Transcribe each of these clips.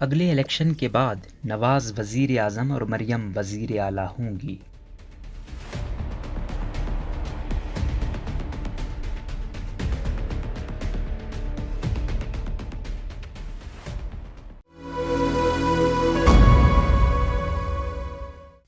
اگلے الیکشن کے بعد نواز وزیر اعظم اور مریم وزیر اعلیٰ ہوں گی۔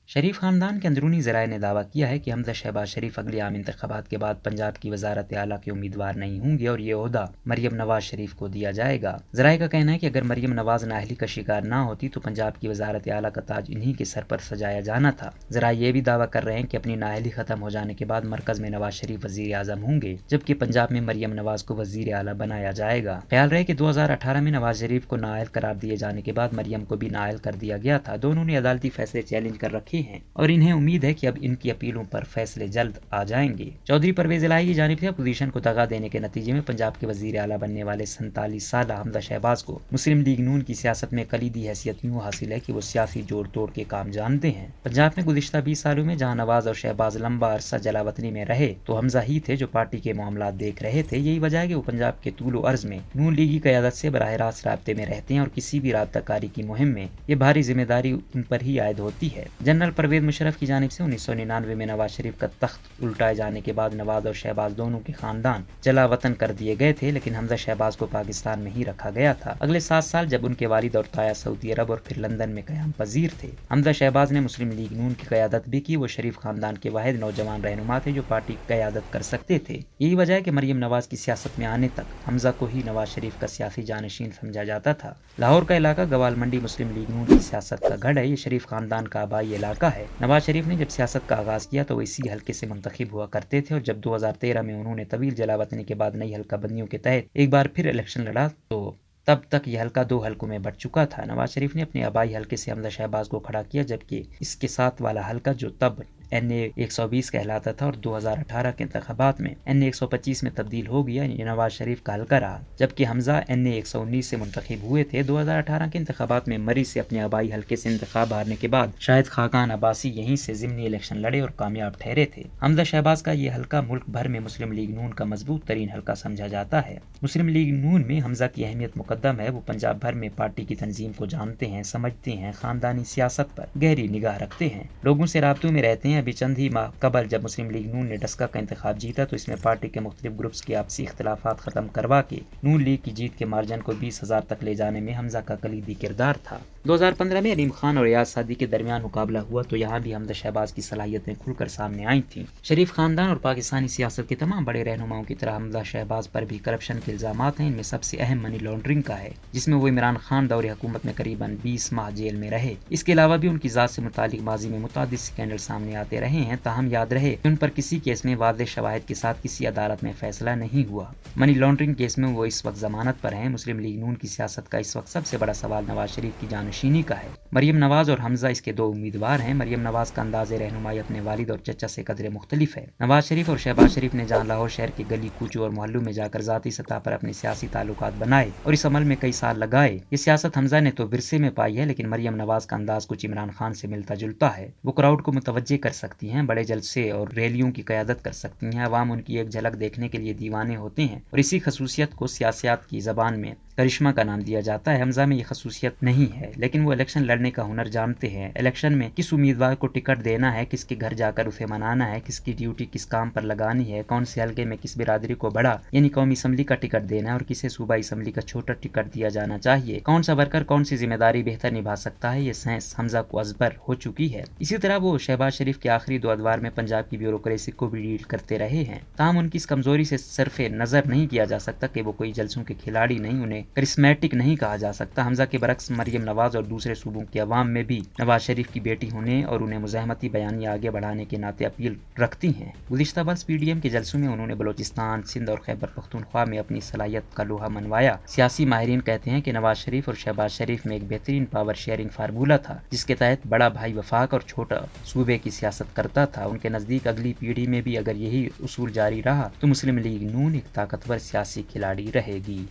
شریف خاندان کے اندرونی ذرائع نے دعویٰ کیا ہے کہ حمزہ شہباز شریف اگلے عام انتخابات کے بعد پنجاب کی وزارت اعلیٰ کے امیدوار نہیں ہوں گے اور یہ عہدہ مریم نواز شریف کو دیا جائے گا۔ ذرائع کا کہنا ہے کہ اگر مریم نواز نااہلی کا شکار نہ ہوتی تو پنجاب کی وزارت اعلیٰ کا تاج انہی کے سر پر سجایا جانا تھا۔ ذرائع یہ بھی دعویٰ کر رہے ہیں کہ اپنی نااہلی ختم ہو جانے کے بعد مرکز میں نواز شریف وزیر اعظم ہوں گے، جبکہ پنجاب میں مریم نواز کو وزیر اعلیٰ بنایا جائے گا۔ خیال رہے کہ 2018 میں نواز شریف کو نااہل قرار دیے جانے کے بعد مریم کو بھی نااہل کر دیا گیا تھا۔ دونوں نے عدالتی فیصلے چیلنج کر رکھے ہیں اور انہیں امید ہے کہ اب ان کی اپیلوں پر فیصلے جلد آ جائیں گے۔ چودھری پرویز الہی کی جانب سے اپوزیشن کو دغا دینے کے نتیجے میں پنجاب کے وزیر اعلیٰ بننے والے 47 سالہ حمزہ شہباز کو مسلم لیگ نون کی سیاست میں کلیدی حیثیت یوں حاصل ہے کہ وہ سیاسی جوڑ توڑ کے کام جانتے ہیں۔ پنجاب میں گزشتہ 20 سالوں میں جہاں نواز اور شہباز لمبا عرصہ جلا وطنی میں رہے تو حمزہ ہی تھے جو پارٹی کے معاملات دیکھ رہے تھے۔ یہی وجہ ہے کہ وہ پنجاب کے طول و عرض میں نون لیگی قیادت سے براہ راست رابطے میں رہتے ہیں اور کسی بھی رابطہ کاری کی مہم میں یہ بھاری ذمہ داری ان پر ہی عائد ہوتی ہے۔ جنرل پرویز مشرف کی جانب سے 1999 میں نواز شریف کا تخت الٹائے جانے کے بعد نواز اور شہباز دونوں کے خاندان جلا وطن کر دیے گئے تھے، لیکن حمزہ شہباز کو پاکستان میں ہی رکھا گیا تھا۔ اگلے 7 سال جب ان کے والد اور تایا سعودی عرب اور پھر لندن میں قیام پذیر تھے، حمزہ شہباز نے مسلم لیگ نون کی قیادت بھی کی۔ وہ شریف خاندان کے واحد نوجوان رہنما تھے جو پارٹی کی قیادت کر سکتے تھے۔ یہی وجہ ہے کہ مریم نواز کی سیاست میں آنے تک حمزہ کو ہی نواز شریف کا سیاسی جانشین سمجھا جاتا تھا۔ لاہور کا علاقہ گوال منڈی مسلم لیگ نون کی سیاست کا گڑھ ہے۔ یہ شریف خاندان کا آبائی علاقہ ہے۔ نواز شریف نے جب سیاست کا آغاز کیا تو وہ اسی حلقے سے منتخب ہوا کرتے تھے اور جب 2013 میں انہوں نے طویل جلا وطنی کے بعد نئی حلقہ بندیوں کے تحت ایک بار پھر الیکشن لڑا تو تب تک یہ حلقہ 2 حلقوں میں بٹ چکا تھا۔ نواز شریف نے اپنے آبائی حلقے سے حمزہ شہباز کو کھڑا کیا، جبکہ اس کے ساتھ والا حلقہ جو تب NA 120 کہلاتا تھا اور 2018 کے انتخابات میں NA 125 میں تبدیل ہو گیا، یہ نواز شریف کا حلقہ رہا، جبکہ حمزہ NA 119 سے منتخب ہوئے تھے۔ 2018 کے انتخابات میں مری سے اپنے آبائی حلقے سے انتخاب ہارنے کے بعد شاہد خاقان عباسی یہیں سے ضمنی الیکشن لڑے اور کامیاب ٹھہرے تھے۔ حمزہ شہباز کا یہ حلقہ ملک بھر میں مسلم لیگ نون کا مضبوط ترین حلقہ سمجھا جاتا ہے۔ مسلم لیگ نون میں حمزہ کی اہمیت مقدم ہے۔ وہ پنجاب بھر میں پارٹی کی تنظیم کو جانتے ہیں، سمجھتے ہیں، خاندانی سیاست پر گہری نگاہ رکھتے ہیں، لوگوں سے رابطوں میں رہتے ہیں۔ ابھی چند ہی ماہ قبل جب مسلم لیگ نون نے ڈسکا کا انتخاب جیتا تو اس میں پارٹی کے مختلف گروپس کے آپسی اختلافات ختم کروا کے نون لیگ کی جیت کے مارجن کو 20,000 تک لے جانے میں حمزہ کا کلیدی کردار تھا۔ 2015 میں علیم خان اور ریاض سعدی کے درمیان مقابلہ ہوا تو یہاں بھی حمزہ شہباز کی صلاحیتیں کھل کر سامنے آئی تھیں۔ شریف خاندان اور پاکستانی سیاست کے تمام بڑے رہنماؤں کی طرح حمزہ شہباز پر بھی کرپشن کے الزامات ہیں۔ ان میں سب سے اہم منی لانڈرنگ کا ہے، جس میں وہ عمران خان دور حکومت میں قریب 20 ماہ جیل میں رہے۔ اس کے علاوہ بھی ان کی ذات سے متعلق ماضی میں متعدد اسکینڈل سامنے آتے رہے ہیں، تاہم یاد رہے کہ ان پر کسی کیس میں واضح شواہد کے ساتھ کسی عدالت میں فیصلہ نہیں ہوا۔ منی لانڈرنگ کیس میں وہ اس وقت ضمانت پر ہیں۔ مسلم لیگ نون کی سیاست کا اس وقت سب سے بڑا سوال نواز شریف کی جانشینی کا ہے۔ مریم نواز اور حمزہ اس کے 2 امیدوار ہیں۔ مریم نواز کا انداز رہنمائی اپنے والد اور چچا سے قدرے مختلف ہے۔ نواز شریف اور شہباز شریف نے جہاں لاہور شہر کے گلی کوچوں اور محلوں میں جا کر ذاتی سطح پر اپنے سیاسی تعلقات بنائے اور اس عمل میں کئی سال لگائے، یہ سیاست حمزہ نے تو ورثے میں پائی ہے، لیکن مریم نواز کا انداز کچھ عمران خان سے ملتا جلتا ہے۔ وہ کراؤڈ کو متوجہ کر سکتی ہیں، بڑے جلسے اور ریلیوں کی قیادت کر سکتی ہیں، عوام ان کی ایک جھلک دیکھنے کے لیے دیوانے ہوتے ہیں اور اسی خصوصیت کو سیاسیات کی زبان میں کرشمہ کا نام دیا جاتا ہے۔ حمزہ میں یہ خصوصیت نہیں ہے، لیکن وہ الیکشن لڑنے کا ہنر جانتے ہیں۔ الیکشن میں کس امیدوار کو ٹکٹ دینا ہے، کس کے گھر جا کر اسے منانا ہے، کس کی ڈیوٹی کس کام پر لگانی ہے، کون سے حلقے میں کس برادری کو بڑا یعنی قومی اسمبلی کا ٹکٹ دینا ہے اور کسے صوبائی اسمبلی کا چھوٹا ٹکٹ دیا جانا چاہیے، کون سا ورکر کون سی ذمہ داری بہتر نبھا سکتا ہے، یہ سائنس حمزہ کو ازبر ہو چکی ہے۔ اسی طرح وہ شہباز شریف کے آخری 2 ادوار میں پنجاب کی بیوروکریسی کو بھی ڈیل کرتے رہے ہیں، تاہم ان کی اس کمزوری سے صرف نظر نہیں کیا جا سکتا کہ وہ کوئی جلسوں کے کھلاڑی نہیں، انہیں کرسمیٹک نہیں کہا جا سکتا۔ حمزہ کے برعکس مریم نواز اور دوسرے صوبوں کے عوام میں بھی نواز شریف کی بیٹی ہونے اور انہیں مزاحمتی بیانیہ آگے بڑھانے کے ناطے اپیل رکھتی ہیں۔ گزشتہ برس PDM کے جلسوں میں انہوں نے بلوچستان، سندھ اور خیبر پختونخوا میں اپنی صلاحیت کا لوہا منوایا۔ سیاسی ماہرین کہتے ہیں کہ نواز شریف اور شہباز شریف میں ایک بہترین پاور شیئرنگ فارمولہ تھا، جس کے تحت بڑا بھائی وفاق اور چھوٹا صوبے کی سیاست کرتا تھا۔ ان کے نزدیک اگلی پیڑھی میں بھی اگر یہی اصول جاری رہا تو مسلم لیگ نون ایک طاقتور سیاسی کھلاڑی رہے گی۔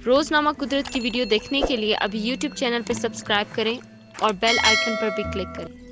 روزنامہ قدرت کی ویڈیو دیکھنے کے لیے ابھی YouTube چینل پر سبسکرائب کریں اور بیل آئیکن پر بھی کلک کریں۔